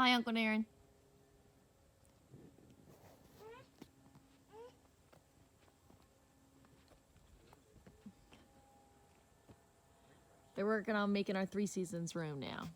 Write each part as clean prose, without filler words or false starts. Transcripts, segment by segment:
Hi, Uncle Darren. They're working on making our 3 Seasons room now.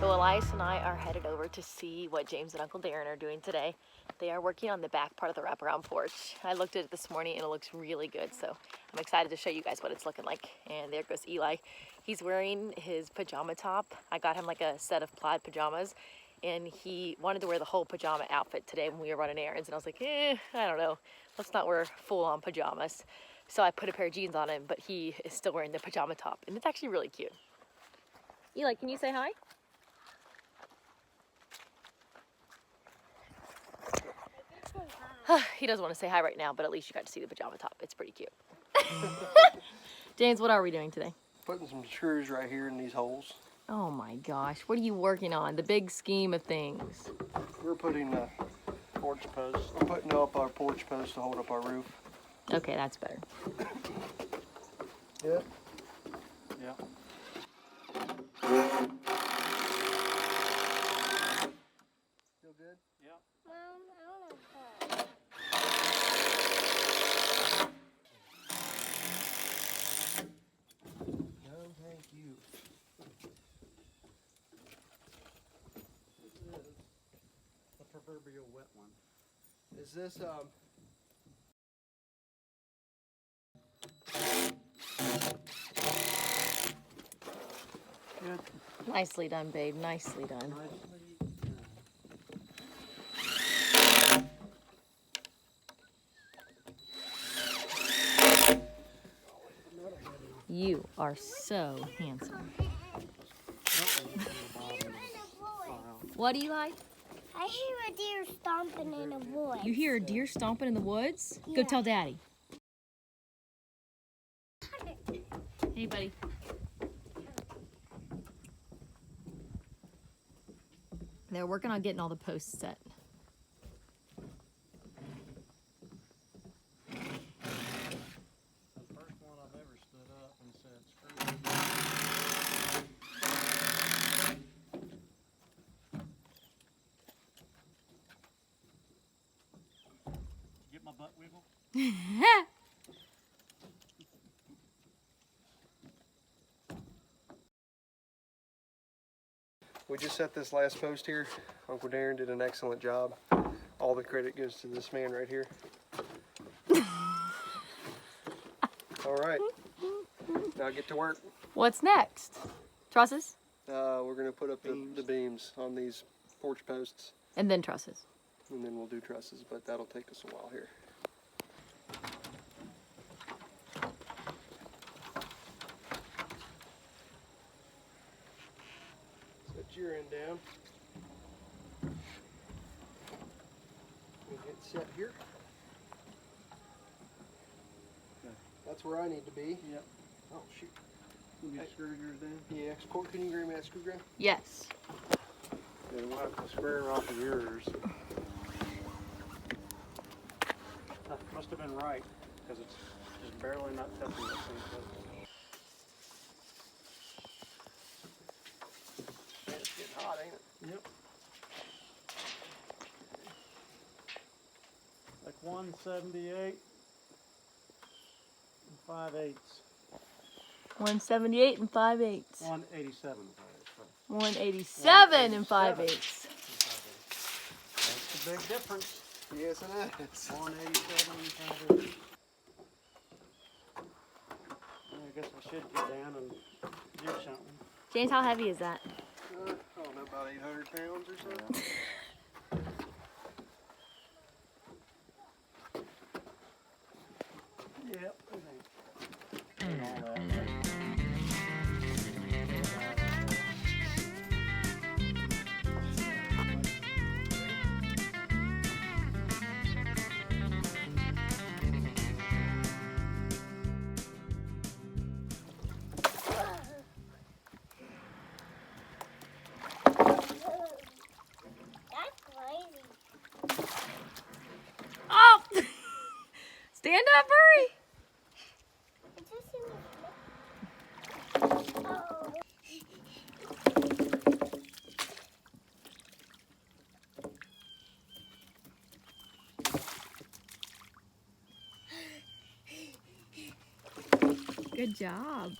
So Elias and I are headed over to see what James and Uncle Darren are doing today. They are working on the back part of the wraparound porch. I looked at it this morning and it looks really good, so I'm excited to show you guys what it's looking like. And there goes Eli. He's wearing his pajama top. I got him like a set of plaid pajamas, and he wanted to wear the whole pajama outfit today when we were running errands, and I was like, I don't know, let's not wear full-on pajamas. So I put a pair of jeans on him, but he is still wearing the pajama top, and it's actually really cute. Eli, can you say hi? He doesn't want to say hi right now, but at least you got to see the pajama top. It's pretty cute. James, what are we doing today? Putting some screws right here in these holes. Oh my gosh, what are you working on? The big scheme of things. We're putting porch posts. We're putting up our porch posts to hold up our roof. Okay, that's better. Yep. Yeah. Feel good? Yeah. No, thank you. The proverbial wet one. Is this Good. Nicely done, babe, nicely done. You are so handsome. What, Eli? I hear a deer stomping in the woods. You hear a deer stomping in the woods? Go Yeah. tell Daddy. Hey, buddy. They're working on getting all the posts set. The first one I've ever stood up and said, screw it. Get my butt wiggle? We just set this last post here. Uncle Darren did an excellent job. All the credit goes to this man right here. All right, now get to work. What's next? Trusses? We're gonna put up the beams on these porch posts, And then trusses. and then we'll do trusses, but that'll take us a while here. Set your end down. We'll get set here. Okay. That's where I need to be. Yep. Oh shoot. You get screw yours down? Yeah, Court, can you grab me that screwdriver? Yes. Yeah, we'll have to square off of yours. That must have been right, because it's just barely not touching the same place. Man, it's getting hot, ain't it? Yep. Like 178 and 5/8. 178 and 5/8. 187 and 5/8. 187 and 5/8. That's the big difference. Yes, it is. 187 and 5/8. I guess I should get down and do something. James, how heavy is that? I don't know, about 800 pounds or so. Yep. Stand up, hurry! Good job.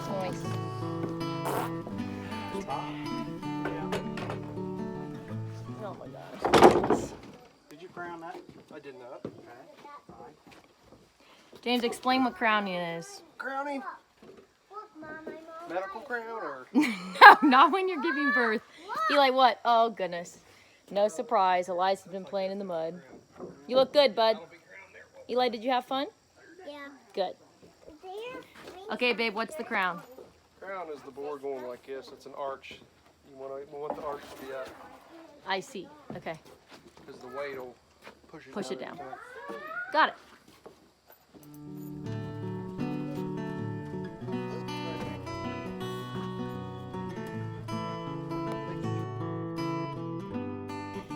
Nice. Oh my gosh. Did you crown that? I did not. Okay. Fine. James, explain what crowning is. Crowning? Medical crown or? No, not when you're giving birth. Eli, what? Oh, goodness. No surprise. Elias has been playing in the mud. You look good, bud. Eli, did you have fun? Yeah. Good. Okay, babe, what's the crown? Crown is the board going like this. It's an arch. We want the arch to be up I see. Okay. because the weight will push it Push it down. down. Got it.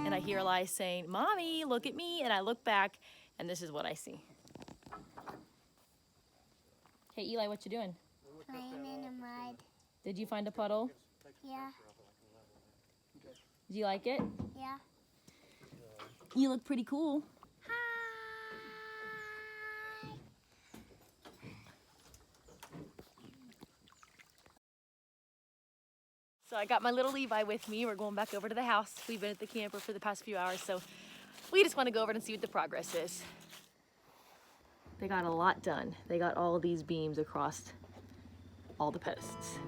And I hear Elias saying, "Mommy, look at me." And I look back, and this is what I see. Hey, Eli, what you doing? Playing in the mud. Did you find a puddle? Yeah. Do you like it? Yeah. You look pretty cool. So I got my little Levi with me. We're going back over to the house. We've been at the camper for the past few hours, so we just want to go over and see what the progress is. They got a lot done. They got all of these beams across all the posts.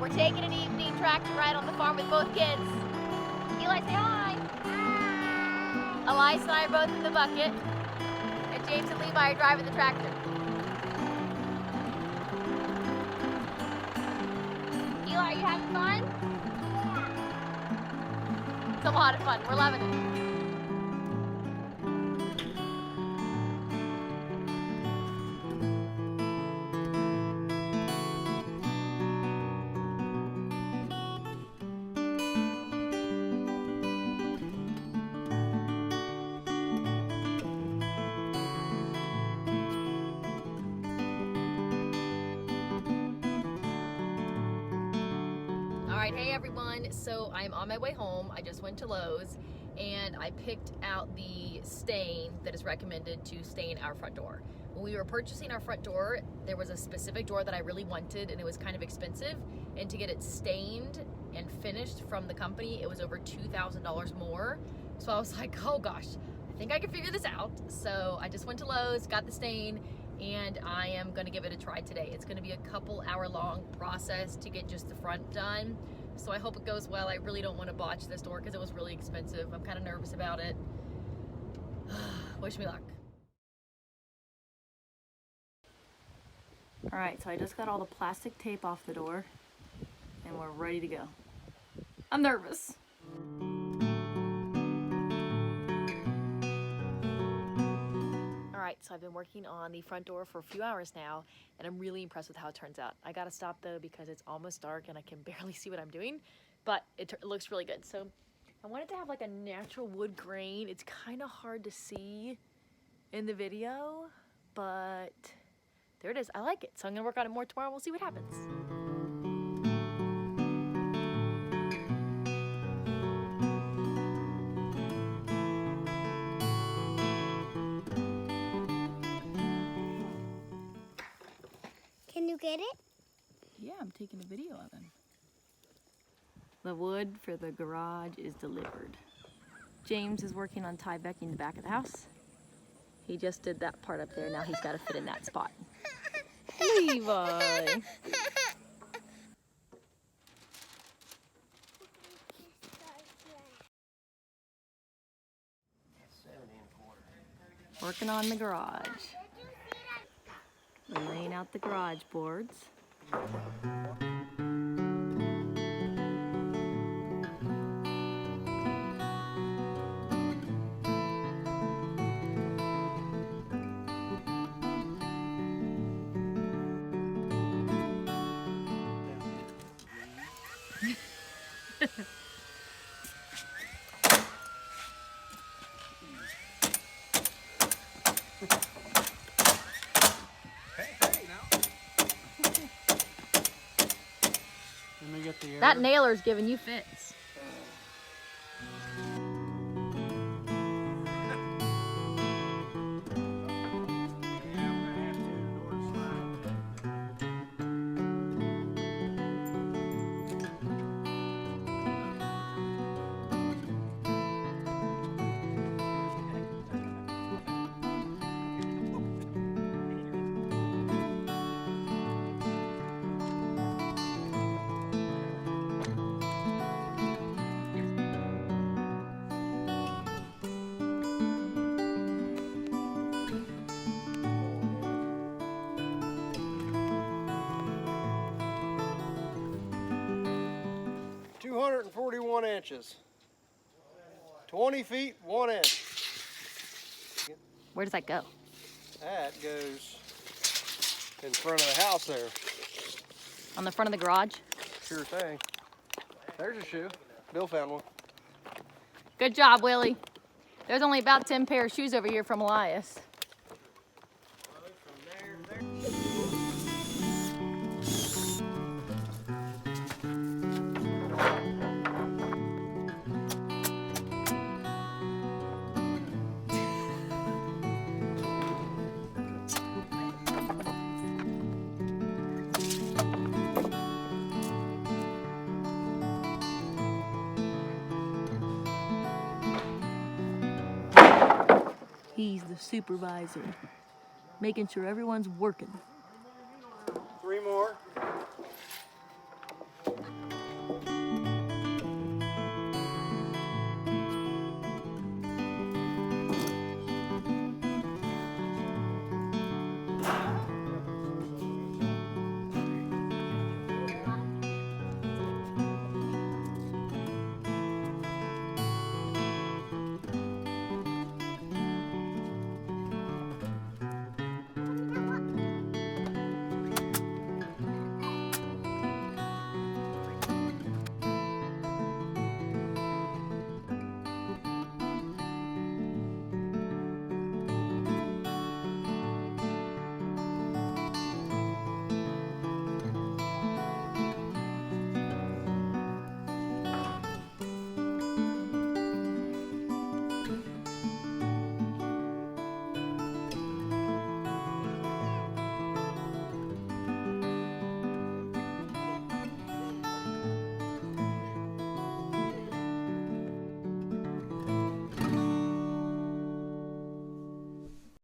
We're taking an evening tractor ride on the farm with both kids. Eli, say hi. Hi. Elias and I are both in the bucket, and James and Levi are driving the tractor. Eli, are you having fun? Yeah. It's a lot of fun. We're loving it. All right, hey everyone. So I'm on my way home. I just went to Lowe's and I picked out the stain that is recommended to stain our front door. When we were purchasing our front door, there was a specific door that I really wanted and it was kind of expensive. And to get it stained and finished from the company, it was over $2,000 more. So I was like, oh gosh, I think I can figure this out. So I just went to Lowe's, got the stain, and I am gonna give it a try today. It's gonna be a couple hour long process to get just the front done. So I hope it goes well. I really don't want to botch this door because it was really expensive. I'm kind of nervous about it. Wish me luck. All right, so I just got all the plastic tape off the door and we're ready to go. I'm nervous. All right, so I've been working on the front door for a few hours now, and I'm really impressed with how it turns out. I gotta stop though because it's almost dark and I can barely see what I'm doing, but it looks really good. So I wanted to have like a natural wood grain. It's kind of hard to see in the video, but there it is. I like it. So I'm gonna work on it more tomorrow. We'll see what happens. Can you get it? Yeah, I'm taking a video of him. The wood for the garage is delivered. James is working on tie-backing the back of the house. He just did that part up there. Now he's got to fit in that spot. Levi! Working on the garage. We're laying out the garage boards. Let me get the air. That nailer's giving you fits. .241 inches. 20 feet, 1 inch. Where does that go? That goes in front of the house there. On the front of the garage? Sure thing. There's a shoe. Bill found one. Good job, Willie. There's only about 10 pair of shoes over here from Elias. He's the supervisor, making sure everyone's working. 3 more.